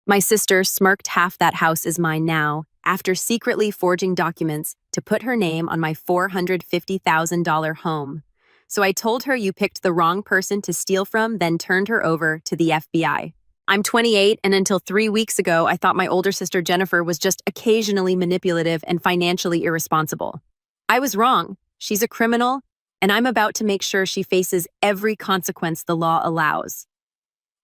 My sister smirked half that house is mine now after secretly forging documents to put her name on my $450,000 home. So I told her you picked the wrong person to steal from, then turned her over to the FBI. I'm 28, and until 3 weeks ago, I thought my older sister Jennifer was just occasionally manipulative and financially irresponsible. I was wrong. She's a criminal, and I'm about to make sure she faces every consequence the law allows.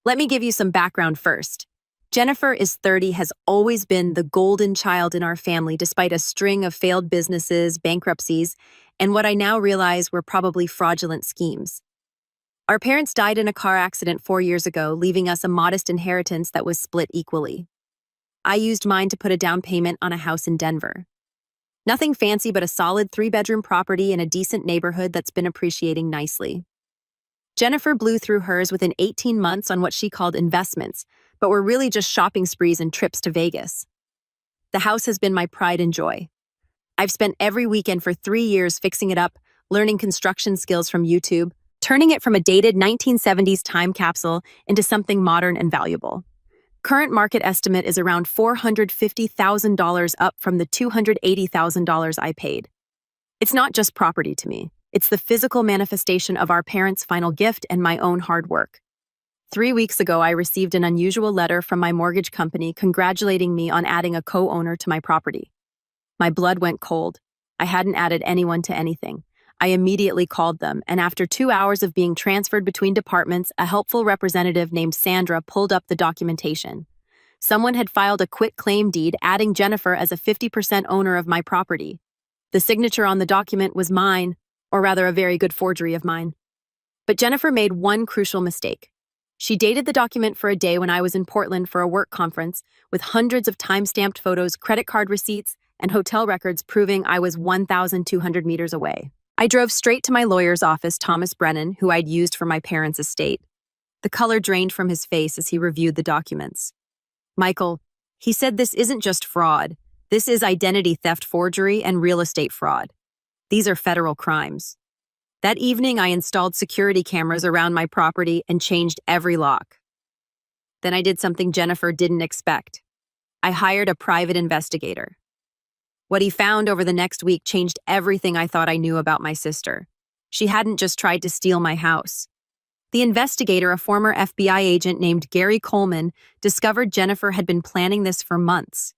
Let me give you some background first. Jennifer is 30, has always been the golden child in our family despite a string of failed businesses, bankruptcies, and what I now realize were probably fraudulent schemes. Our parents died in a car accident 4 years ago, leaving us a modest inheritance that was split equally. I used mine to put a down payment on a house in Denver. Nothing fancy, but a solid 3-bedroom property in a decent neighborhood that's been appreciating nicely. Jennifer blew through hers within 18 months on what she called investments, but were really just shopping sprees and trips to Vegas. The house has been my pride and joy. I've spent every weekend for 3 years fixing it up, learning construction skills from YouTube, turning it from a dated 1970s time capsule into something modern and valuable. Current market estimate is around $450,000, up from the $280,000 I paid. It's not just property to me. It's the physical manifestation of our parents' final gift and my own hard work. 3 weeks ago, I received an unusual letter from my mortgage company congratulating me on adding a co-owner to my property. My blood went cold. I hadn't added anyone to anything. I immediately called them, and after 2 hours of being transferred between departments, a helpful representative named Sandra pulled up the documentation. Someone had filed a quitclaim deed adding Jennifer as a 50% owner of my property. The signature on the document was mine, or rather a very good forgery of mine. But Jennifer made one crucial mistake. She dated the document for a day when I was in Portland for a work conference, with hundreds of time-stamped photos, credit card receipts, and hotel records proving I was 1,200 meters away. I drove straight to my lawyer's office, Thomas Brennan, who I'd used for my parents' estate. The color drained from his face as he reviewed the documents. Michael, he said, this isn't just fraud. This is identity theft, forgery, and real estate fraud. These are federal crimes. That evening, I installed security cameras around my property and changed every lock. Then I did something Jennifer didn't expect. I hired a private investigator. What he found over the next week changed everything I thought I knew about my sister. She hadn't just tried to steal my house. The investigator, a former FBI agent named Gary Coleman, discovered Jennifer had been planning this for months.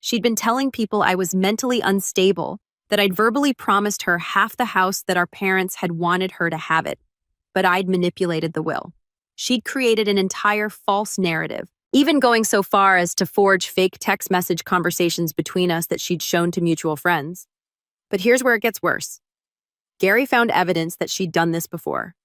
She'd been telling people I was mentally unstable, that I'd verbally promised her half the house, that our parents had wanted her to have it, but I'd manipulated the will. She'd created an entire false narrative, even going so far as to forge fake text message conversations between us that she'd shown to mutual friends. But here's where it gets worse. Gary found evidence that she'd done this before.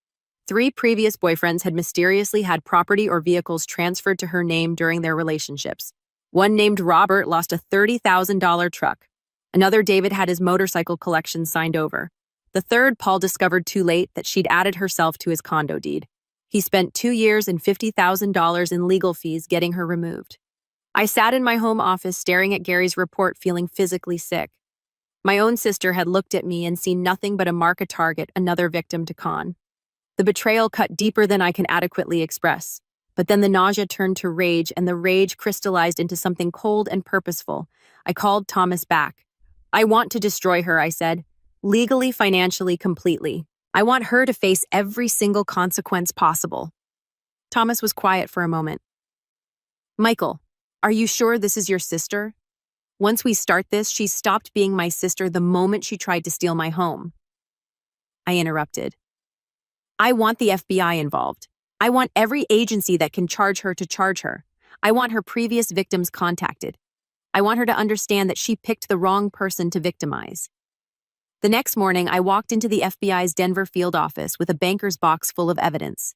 3 previous boyfriends had mysteriously had property or vehicles transferred to her name during their relationships. One named Robert lost a $30,000 truck. Another, David, had his motorcycle collection signed over. The third, Paul, discovered too late that she'd added herself to his condo deed. He spent 2 years and $50,000 in legal fees getting her removed. I sat in my home office staring at Gary's report, feeling physically sick. My own sister had looked at me and seen nothing but a mark, a target, another victim to con. The betrayal cut deeper than I can adequately express. But then the nausea turned to rage, and the rage crystallized into something cold and purposeful. I called Thomas back. I want to destroy her, I said. Legally, financially, completely. I want her to face every single consequence possible. Thomas was quiet for a moment. Michael, are you sure this is your sister? Once we start this, she stopped being my sister the moment she tried to steal my home. I interrupted. I want the FBI involved. I want every agency that can charge her to charge her. I want her previous victims contacted. I want her to understand that she picked the wrong person to victimize. The next morning, I walked into the FBI's Denver field office with a banker's box full of evidence.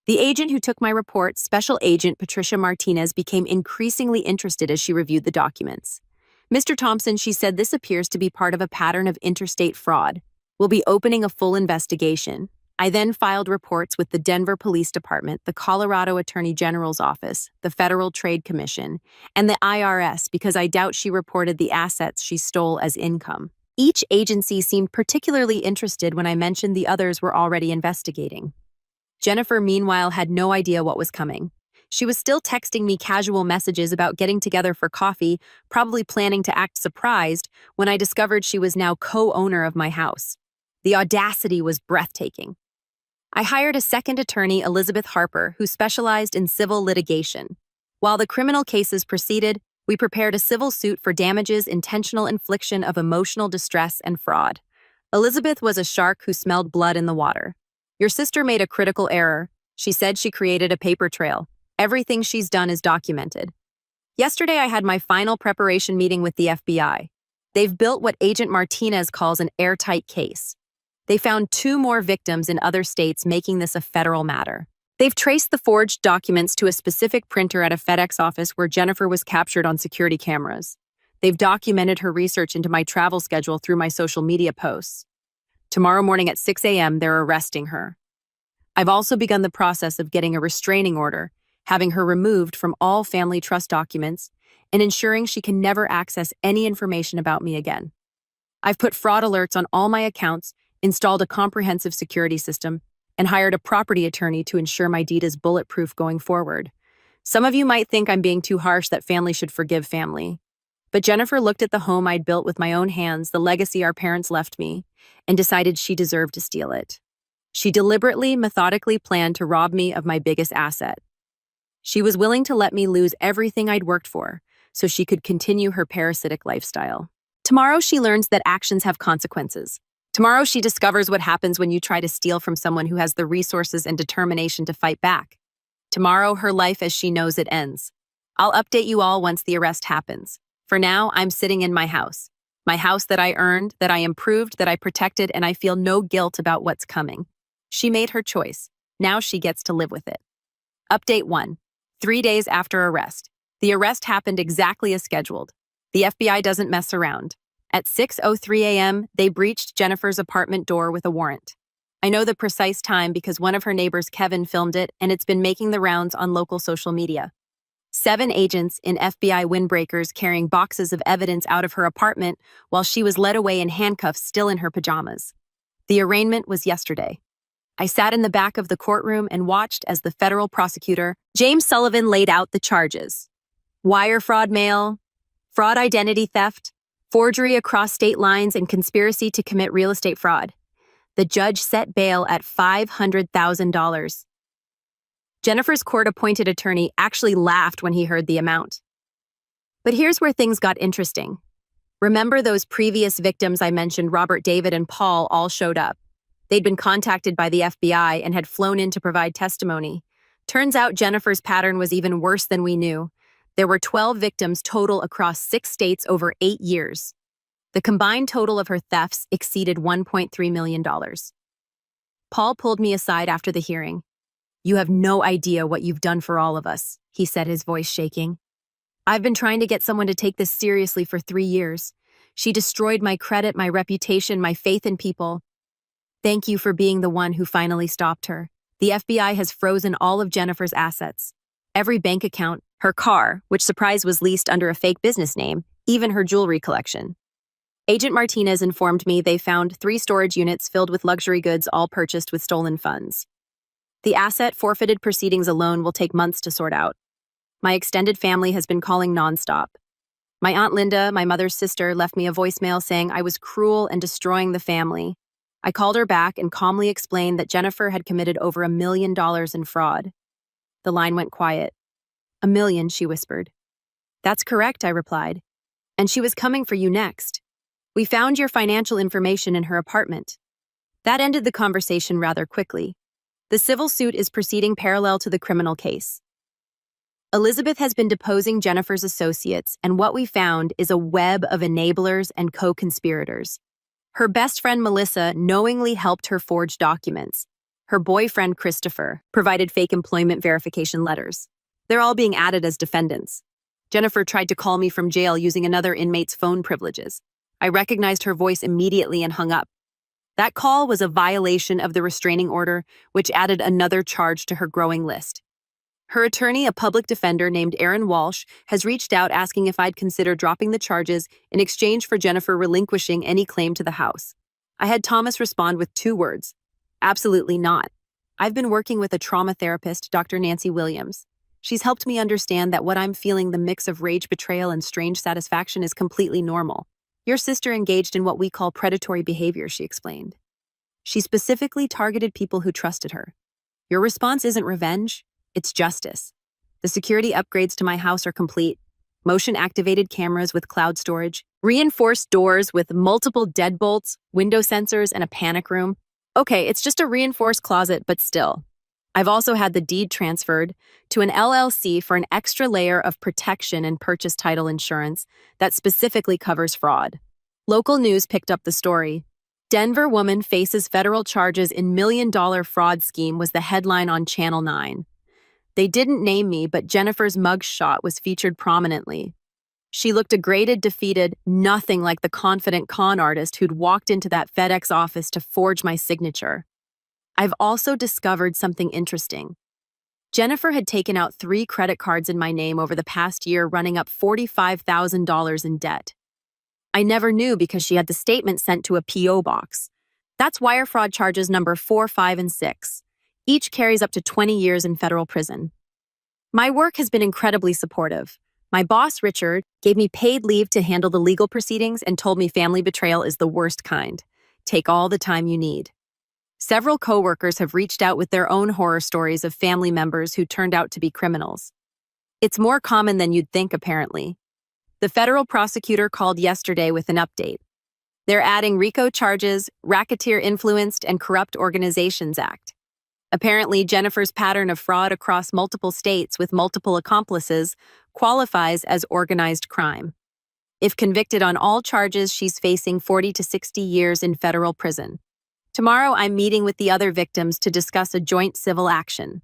The agent who took my report, Special Agent Patricia Martinez, became increasingly interested as she reviewed the documents. Mr. Thompson, she said, this appears to be part of a pattern of interstate fraud. We'll be opening a full investigation. I then filed reports with the Denver Police Department, the Colorado Attorney General's Office, the Federal Trade Commission, and the IRS because I doubt she reported the assets she stole as income. Each agency seemed particularly interested when I mentioned the others were already investigating. Jennifer, meanwhile, had no idea what was coming. She was still texting me casual messages about getting together for coffee, probably planning to act surprised, when I discovered she was now co-owner of my house. The audacity was breathtaking. I hired a second attorney, Elizabeth Harper, who specialized in civil litigation. While the criminal cases proceeded, we prepared a civil suit for damages, intentional infliction of emotional distress, and fraud. Elizabeth was a shark who smelled blood in the water. Your sister made a critical error. She said she created a paper trail. Everything she's done is documented. Yesterday, I had my final preparation meeting with the FBI. They've built what Agent Martinez calls an airtight case. They found 2 more victims in other states, making this a federal matter. They've traced the forged documents to a specific printer at a FedEx office where Jennifer was captured on security cameras. They've documented her research into my travel schedule through my social media posts. Tomorrow morning at 6 a.m., they're arresting her. I've also begun the process of getting a restraining order, having her removed from all family trust documents, and ensuring she can never access any information about me again. I've put fraud alerts on all my accounts, installed a comprehensive security system, and hired a property attorney to ensure my deed is bulletproof going forward. Some of you might think I'm being too harsh, that family should forgive family. But Jennifer looked at the home I'd built with my own hands, the legacy our parents left me, and decided she deserved to steal it. She deliberately, methodically planned to rob me of my biggest asset. She was willing to let me lose everything I'd worked for, so she could continue her parasitic lifestyle. Tomorrow she learns that actions have consequences. Tomorrow she discovers what happens when you try to steal from someone who has the resources and determination to fight back. Tomorrow her life as she knows it ends. I'll update you all once the arrest happens. For now, I'm sitting in my house. My house that I earned, that I improved, that I protected, and I feel no guilt about what's coming. She made her choice. Now she gets to live with it. Update 1. 3 days after arrest. The arrest happened exactly as scheduled. The FBI doesn't mess around. At 6:03 a.m., they breached Jennifer's apartment door with a warrant. I know the precise time because one of her neighbors, Kevin, filmed it, and it's been making the rounds on local social media. 7 agents in FBI windbreakers carrying boxes of evidence out of her apartment while she was led away in handcuffs, still in her pajamas. The arraignment was yesterday. I sat in the back of the courtroom and watched as the federal prosecutor, James Sullivan, laid out the charges. Wire fraud mail, fraud identity theft, forgery across state lines, and conspiracy to commit real estate fraud. The judge set bail at $500,000. Jennifer's court-appointed attorney actually laughed when he heard the amount. But here's where things got interesting. Remember those previous victims I mentioned, Robert, David, and Paul, all showed up. They'd been contacted by the FBI and had flown in to provide testimony. Turns out Jennifer's pattern was even worse than we knew. There were 12 victims total across 6 states over 8 years. The combined total of her thefts exceeded $1.3 million. Paul pulled me aside after the hearing. "You have no idea what you've done for all of us," he said, his voice shaking. "I've been trying to get someone to take this seriously for 3 years. She destroyed my credit, my reputation, my faith in people. Thank you for being the one who finally stopped her. The FBI has frozen all of Jennifer's assets. Every bank account, her car, which surprise was leased under a fake business name, even her jewelry collection. Agent Martinez informed me they found 3 storage units filled with luxury goods, all purchased with stolen funds. The asset forfeited proceedings alone will take months to sort out. My extended family has been calling nonstop. My Aunt Linda, my mother's sister, left me a voicemail saying I was cruel and destroying the family. I called her back and calmly explained that Jennifer had committed over $1 million in fraud. The line went quiet. "$1 million, she whispered. "That's correct," I replied. "And she was coming for you next. We found your financial information in her apartment." That ended the conversation rather quickly. The civil suit is proceeding parallel to the criminal case. Elizabeth has been deposing Jennifer's associates, and what we found is a web of enablers and co-conspirators. Her best friend Melissa knowingly helped her forge documents. Her boyfriend Christopher provided fake employment verification letters. They're all being added as defendants. Jennifer tried to call me from jail using another inmate's phone privileges. I recognized her voice immediately and hung up. That call was a violation of the restraining order, which added another charge to her growing list. Her attorney, a public defender named Aaron Walsh, has reached out asking if I'd consider dropping the charges in exchange for Jennifer relinquishing any claim to the house. I had Thomas respond with 2 words: absolutely not. I've been working with a trauma therapist, Dr. Nancy Williams. She's helped me understand that what I'm feeling, the mix of rage, betrayal, and strange satisfaction, is completely normal. Your sister engaged in what we call predatory behavior, she explained. She specifically targeted people who trusted her. Your response isn't revenge, it's justice. The security upgrades to my house are complete. Motion-activated cameras with cloud storage, reinforced doors with multiple deadbolts, window sensors, and a panic room. Okay, it's just a reinforced closet, but still. I've also had the deed transferred to an LLC for an extra layer of protection and purchase title insurance that specifically covers fraud. Local news picked up the story. Denver woman faces federal charges in million-dollar fraud scheme was the headline on Channel 9. They didn't name me, but Jennifer's mugshot was featured prominently. She looked degraded, defeated, nothing like the confident con artist who'd walked into that FedEx office to forge my signature. I've also discovered something interesting. Jennifer had taken out 3 credit cards in my name over the past year, running up $45,000 in debt. I never knew because she had the statement sent to a P.O. box. That's wire fraud charges number 4, 5, and 6. Each carries up to 20 years in federal prison. My work has been incredibly supportive. My boss, Richard, gave me paid leave to handle the legal proceedings and told me family betrayal is the worst kind. Take all the time you need. Several coworkers have reached out with their own horror stories of family members who turned out to be criminals. It's more common than you'd think, apparently. The federal prosecutor called yesterday with an update. They're adding RICO charges, Racketeer-Influenced and Corrupt Organizations Act. Apparently, Jennifer's pattern of fraud across multiple states with multiple accomplices qualifies as organized crime. If convicted on all charges, she's facing 40 to 60 years in federal prison. Tomorrow, I'm meeting with the other victims to discuss a joint civil action.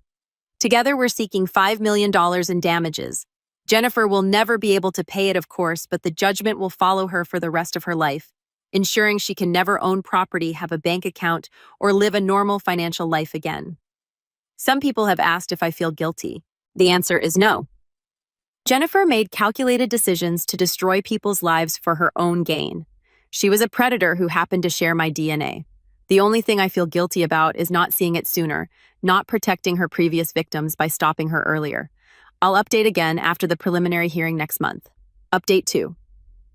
Together, we're seeking $5 million in damages. Jennifer will never be able to pay it, of course, but the judgment will follow her for the rest of her life, ensuring she can never own property, have a bank account, or live a normal financial life again. Some people have asked if I feel guilty. The answer is no. Jennifer made calculated decisions to destroy people's lives for her own gain. She was a predator who happened to share my DNA. The only thing I feel guilty about is not seeing it sooner, not protecting her previous victims by stopping her earlier. I'll update again after the preliminary hearing next month. Update 2.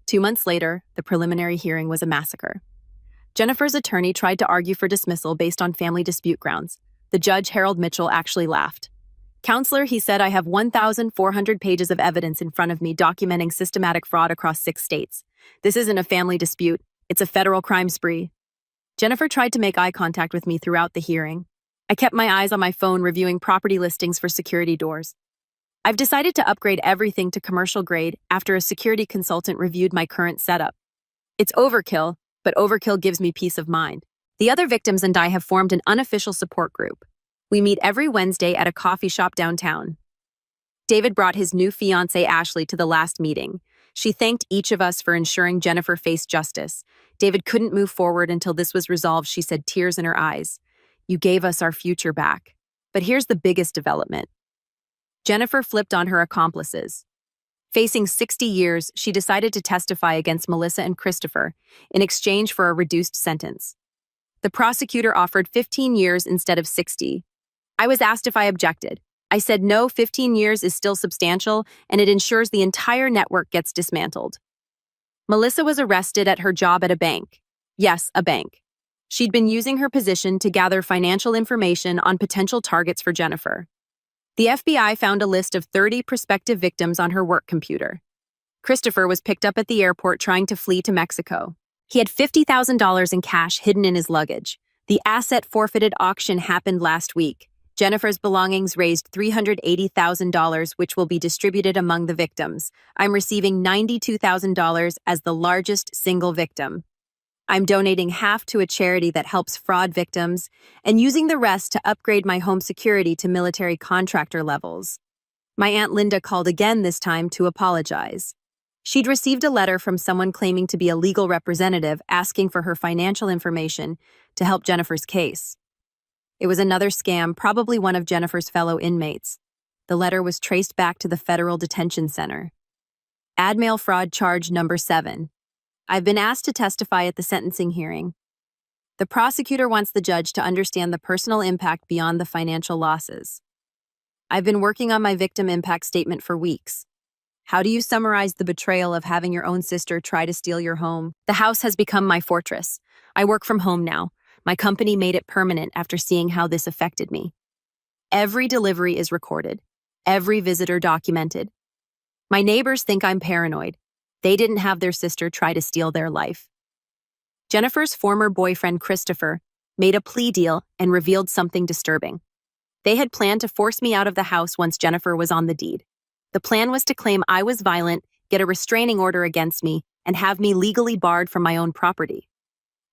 2 months later, the preliminary hearing was a massacre. Jennifer's attorney tried to argue for dismissal based on family dispute grounds. The judge, Harold Mitchell, actually laughed. Counselor, he said, I have 1,400 pages of evidence in front of me documenting systematic fraud across 6 states. This isn't a family dispute. It's a federal crime spree. Jennifer tried to make eye contact with me throughout the hearing. I kept my eyes on my phone reviewing property listings for security doors. I've decided to upgrade everything to commercial grade after a security consultant reviewed my current setup. It's overkill, but overkill gives me peace of mind. The other victims and I have formed an unofficial support group. We meet every Wednesday at a coffee shop downtown. David brought his new fiancée Ashley to the last meeting. She thanked each of us for ensuring Jennifer faced justice. David couldn't move forward until this was resolved, she said, tears in her eyes. You gave us our future back. But here's the biggest development. Jennifer flipped on her accomplices. Facing 60 years, she decided to testify against Melissa and Christopher in exchange for a reduced sentence. The prosecutor offered 15 years instead of 60. I was asked if I objected. I said no, 15 years is still substantial, and it ensures the entire network gets dismantled. Melissa was arrested at her job at a bank. Yes, a bank. She'd been using her position to gather financial information on potential targets for Jennifer. The FBI found a list of 30 prospective victims on her work computer. Christopher was picked up at the airport trying to flee to Mexico. He had $50,000 in cash hidden in his luggage. The asset forfeited auction happened last week. Jennifer's belongings raised $380,000, which will be distributed among the victims. I'm receiving $92,000 as the largest single victim. I'm donating half to a charity that helps fraud victims and using the rest to upgrade my home security to military contractor levels. My Aunt Linda called again this time to apologize. She'd received a letter from someone claiming to be a legal representative asking for her financial information to help Jennifer's case. It was another scam, probably one of Jennifer's fellow inmates. The letter was traced back to the Federal Detention Center. Ad mail fraud charge number 7. I've been asked to testify at the sentencing hearing. The prosecutor wants the judge to understand the personal impact beyond the financial losses. I've been working on my victim impact statement for weeks. How do you summarize the betrayal of having your own sister try to steal your home? The house has become my fortress. I work from home now. My company made it permanent after seeing how this affected me. Every delivery is recorded. Every visitor documented. My neighbors think I'm paranoid. They didn't have their sister try to steal their life. Jennifer's former boyfriend, Christopher, made a plea deal and revealed something disturbing. They had planned to force me out of the house once Jennifer was on the deed. The plan was to claim I was violent, get a restraining order against me, and have me legally barred from my own property.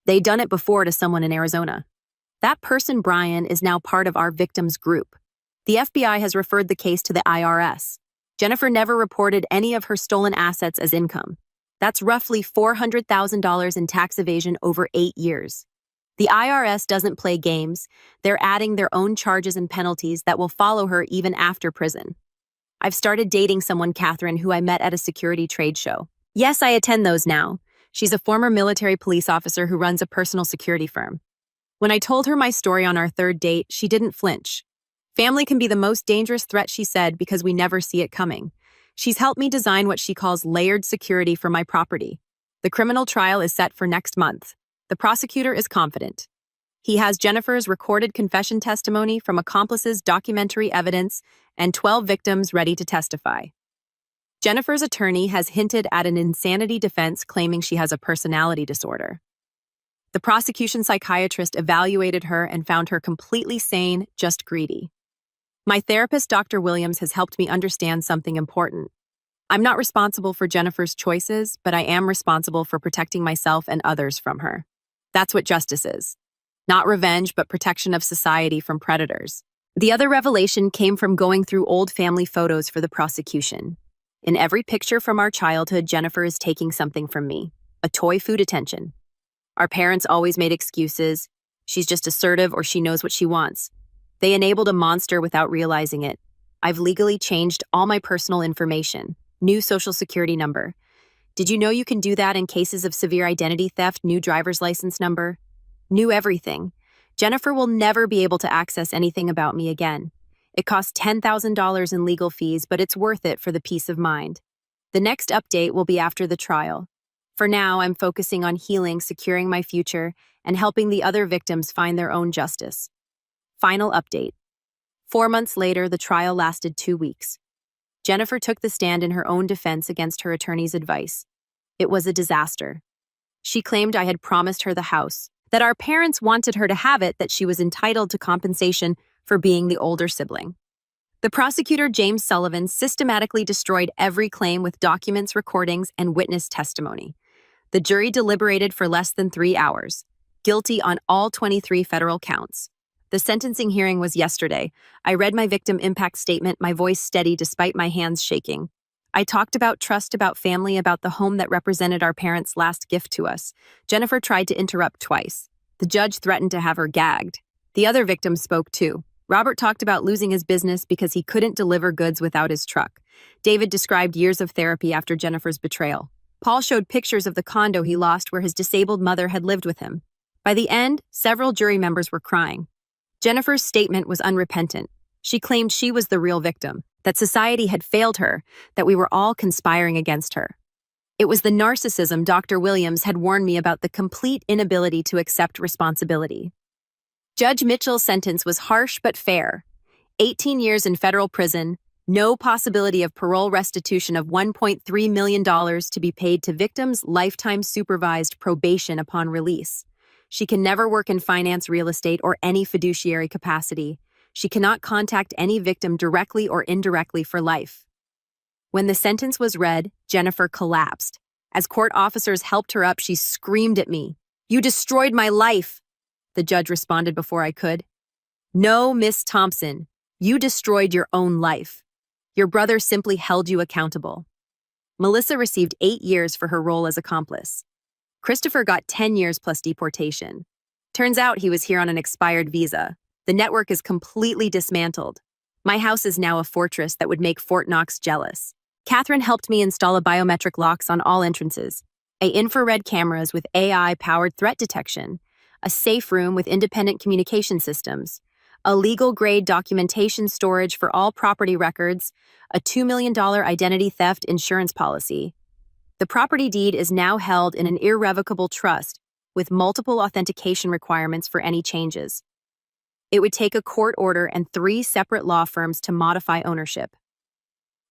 They'd done it before to someone in Arizona. That person, Brian, is now part of our victims group. The FBI has referred the case to the IRS. Jennifer never reported any of her stolen assets as income. That's roughly $400,000 in tax evasion over 8 years. The IRS doesn't play games. They're adding their own charges and penalties that will follow her even after prison. I've started dating someone, Catherine, who I met at a security trade show. Yes, I attend those now. She's a former military police officer who runs a personal security firm. When I told her my story on our third date, she didn't flinch. Family can be the most dangerous threat, she said, because we never see it coming. She's helped me design what she calls layered security for my property. The criminal trial is set for next month. The prosecutor is confident. He has Jennifer's recorded confession testimony from accomplices, documentary evidence, and 12 victims ready to testify. Jennifer's attorney has hinted at an insanity defense claiming she has a personality disorder. The prosecution psychiatrist evaluated her and found her completely sane, just greedy. My therapist, Dr. Williams, has helped me understand something important. I'm not responsible for Jennifer's choices, but I am responsible for protecting myself and others from her. That's what justice is. Not revenge, but protection of society from predators. The other revelation came from going through old family photos for the prosecution. In every picture from our childhood, Jennifer is taking something from me. A toy, food, attention. Our parents always made excuses. She's just assertive or she knows what she wants. They enabled a monster without realizing it. I've legally changed all my personal information. New social security number. Did you know you can do that in cases of severe identity theft? New driver's license number. New everything. Jennifer will never be able to access anything about me again. It costs $10,000 in legal fees, but it's worth it for the peace of mind. The next update will be after the trial. For now, I'm focusing on healing, securing my future, and helping the other victims find their own justice. Final update. 4 months later, the trial lasted 2 weeks. Jennifer took the stand in her own defense against her attorney's advice. It was a disaster. She claimed I had promised her the house, that our parents wanted her to have it, that she was entitled to compensation for being the older sibling. The prosecutor, James Sullivan, systematically destroyed every claim with documents, recordings, and witness testimony. The jury deliberated for less than 3 hours, guilty on all 23 federal counts. The sentencing hearing was yesterday. I read my victim impact statement, my voice steady despite my hands shaking. I talked about trust, about family, about the home that represented our parents' last gift to us. Jennifer tried to interrupt twice. The judge threatened to have her gagged. The other victims spoke too. Robert talked about losing his business because he couldn't deliver goods without his truck. David described years of therapy after Jennifer's betrayal. Paul showed pictures of the condo he lost where his disabled mother had lived with him. By the end, several jury members were crying. Jennifer's statement was unrepentant. She claimed she was the real victim, that society had failed her, that we were all conspiring against her. It was the narcissism Dr. Williams had warned me about, the complete inability to accept responsibility. Judge Mitchell's sentence was harsh but fair. 18 years in federal prison, no possibility of parole, restitution of $1.3 million to be paid to victims, lifetime supervised probation upon release. She can never work in finance, real estate, or any fiduciary capacity. She cannot contact any victim directly or indirectly for life. When the sentence was read, Jennifer collapsed. As court officers helped her up, she screamed at me, "You destroyed my life!" The judge responded before I could. "No, Miss Thompson, you destroyed your own life. Your brother simply held you accountable." Melissa received 8 years for her role as accomplice. Christopher got 10 years plus deportation. Turns out he was here on an expired visa. The network is completely dismantled. My house is now a fortress that would make Fort Knox jealous. Catherine helped me install a biometric locks on all entrances, infrared cameras with AI-powered threat detection, a safe room with independent communication systems, a legal-grade documentation storage for all property records, a $2 million identity theft insurance policy. The property deed is now held in an irrevocable trust with multiple authentication requirements for any changes. It would take a court order and 3 separate law firms to modify ownership.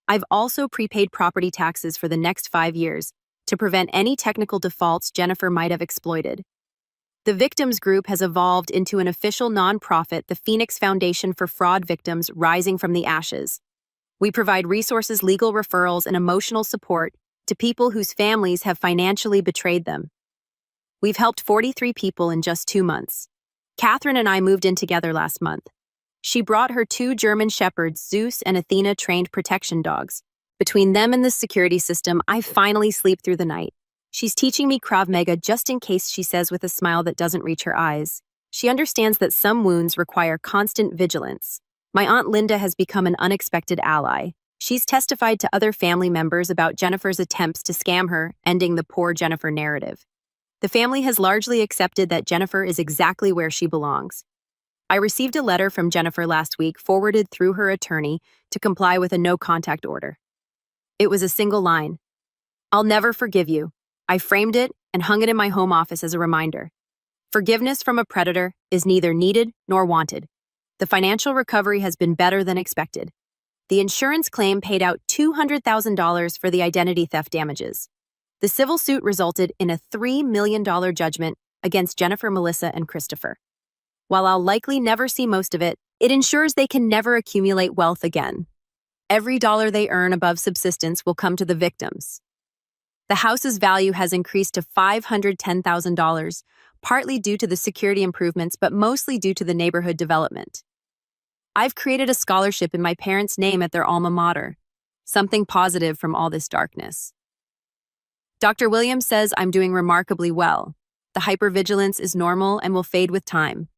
I've also prepaid property taxes for the next 5 years to prevent any technical defaults Jennifer might have exploited. The victims group has evolved into an official nonprofit, the Phoenix Foundation for Fraud Victims Rising from the Ashes. We provide resources, legal referrals, and emotional support to people whose families have financially betrayed them. We've helped 43 people in just 2 months. Catherine and I moved in together last month. She brought her 2 German shepherds, Zeus and Athena, trained protection dogs. Between them and the security system, I finally sleep through the night. She's teaching me Krav Maga just in case, she says with a smile that doesn't reach her eyes. She understands that some wounds require constant vigilance. My Aunt Linda has become an unexpected ally. She's testified to other family members about Jennifer's attempts to scam her, ending the poor Jennifer narrative. The family has largely accepted that Jennifer is exactly where she belongs. I received a letter from Jennifer last week, forwarded through her attorney, to comply with a no-contact order. It was a single line. "I'll never forgive you." I framed it and hung it in my home office as a reminder. Forgiveness from a predator is neither needed nor wanted. The financial recovery has been better than expected. The insurance claim paid out $200,000 for the identity theft damages. The civil suit resulted in a $3 million judgment against Jennifer, Melissa, and Christopher. While I'll likely never see most of it, it ensures they can never accumulate wealth again. Every dollar they earn above subsistence will come to the victims. The house's value has increased to $510,000, partly due to the security improvements, but mostly due to the neighborhood development. I've created a scholarship in my parents' name at their alma mater, something positive from all this darkness. Dr. Williams says I'm doing remarkably well. The hypervigilance is normal and will fade with time.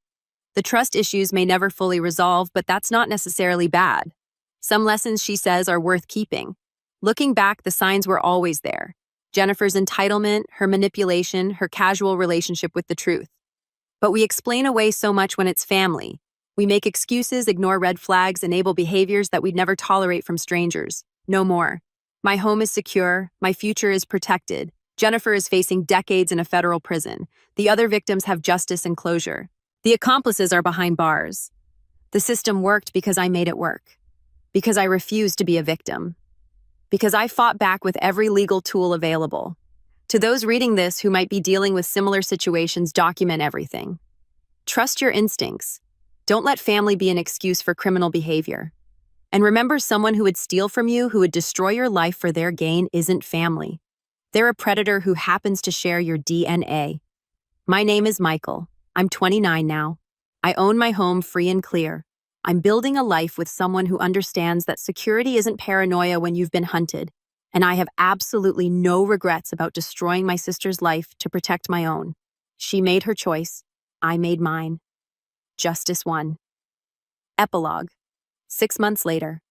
The trust issues may never fully resolve, but that's not necessarily bad. Some lessons, she says, are worth keeping. Looking back, the signs were always there. Jennifer's entitlement, her manipulation, her casual relationship with the truth. But we explain away so much when it's family. We make excuses, ignore red flags, enable behaviors that we'd never tolerate from strangers. No more. My home is secure. My future is protected. Jennifer is facing decades in a federal prison. The other victims have justice and closure. The accomplices are behind bars. The system worked because I made it work. Because I refused to be a victim. Because I fought back with every legal tool available. To those reading this who might be dealing with similar situations, document everything. Trust your instincts. Don't let family be an excuse for criminal behavior. And remember, someone who would steal from you, who would destroy your life for their gain, isn't family. They're a predator who happens to share your DNA. My name is Michael. I'm 29 now. I own my home free and clear. I'm building a life with someone who understands that security isn't paranoia when you've been hunted, and I have absolutely no regrets about destroying my sister's life to protect my own. She made her choice. I made mine. Justice won. Epilogue. 6 months later.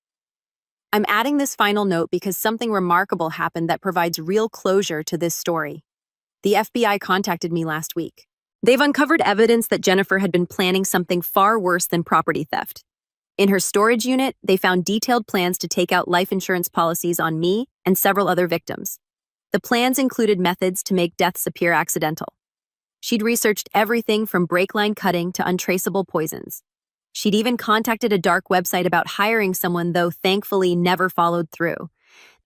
I'm adding this final note because something remarkable happened that provides real closure to this story. The FBI contacted me last week. They've uncovered evidence that Jennifer had been planning something far worse than property theft. In her storage unit, they found detailed plans to take out life insurance policies on me and several other victims. The plans included methods to make deaths appear accidental. She'd researched everything from brake line cutting to untraceable poisons. She'd even contacted a dark website about hiring someone, though thankfully never followed through.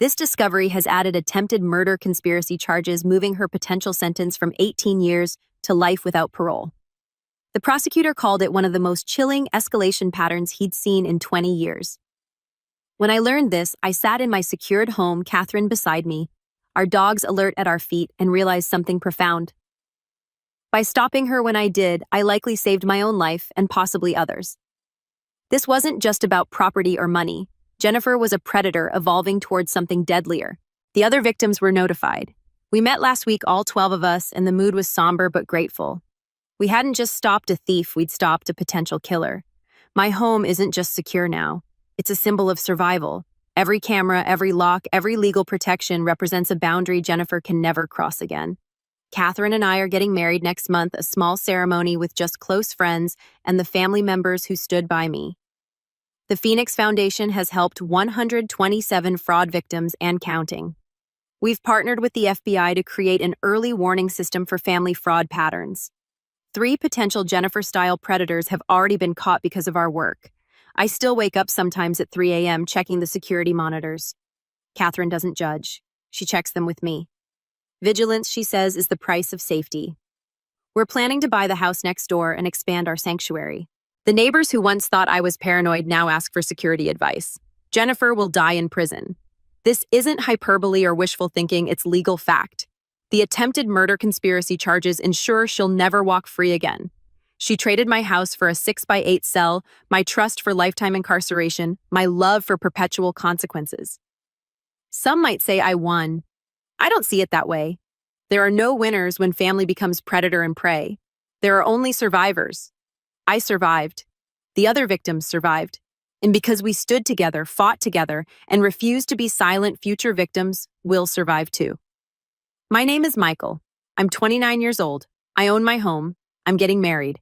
This discovery has added attempted murder conspiracy charges, moving her potential sentence from 18 years to life without parole. The prosecutor called it one of the most chilling escalation patterns he'd seen in 20 years. When I learned this, I sat in my secured home, Catherine beside me, our dogs alert at our feet, and realized something profound. By stopping her when I did, I likely saved my own life and possibly others. This wasn't just about property or money. Jennifer was a predator evolving towards something deadlier. The other victims were notified. We met last week, all 12 of us, and the mood was somber but grateful. We hadn't just stopped a thief, we'd stopped a potential killer. My home isn't just secure now. It's a symbol of survival. Every camera, every lock, every legal protection represents a boundary Jennifer can never cross again. Catherine and I are getting married next month, a small ceremony with just close friends and the family members who stood by me. The Phoenix Foundation has helped 127 fraud victims and counting. We've partnered with the FBI to create an early warning system for family fraud patterns. 3 potential Jennifer-style predators have already been caught because of our work. I still wake up sometimes at 3 a.m. checking the security monitors. Catherine doesn't judge. She checks them with me. Vigilance, she says, is the price of safety. We're planning to buy the house next door and expand our sanctuary. The neighbors who once thought I was paranoid now ask for security advice. Jennifer will die in prison. This isn't hyperbole or wishful thinking, it's legal fact. The attempted murder conspiracy charges ensure she'll never walk free again. She traded my house for a 6x8 cell, my trust for lifetime incarceration, my love for perpetual consequences. Some might say I won. I don't see it that way. There are no winners when family becomes predator and prey. There are only survivors. I survived. The other victims survived. And because we stood together, fought together, and refused to be silent, future victims will survive too. My name is Michael. I'm 29 years old. I own my home. I'm getting married.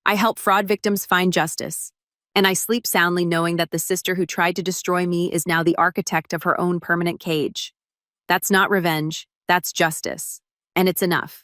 I help fraud victims find justice. And I sleep soundly knowing that the sister who tried to destroy me is now the architect of her own permanent cage. That's not revenge. That's justice. And it's enough.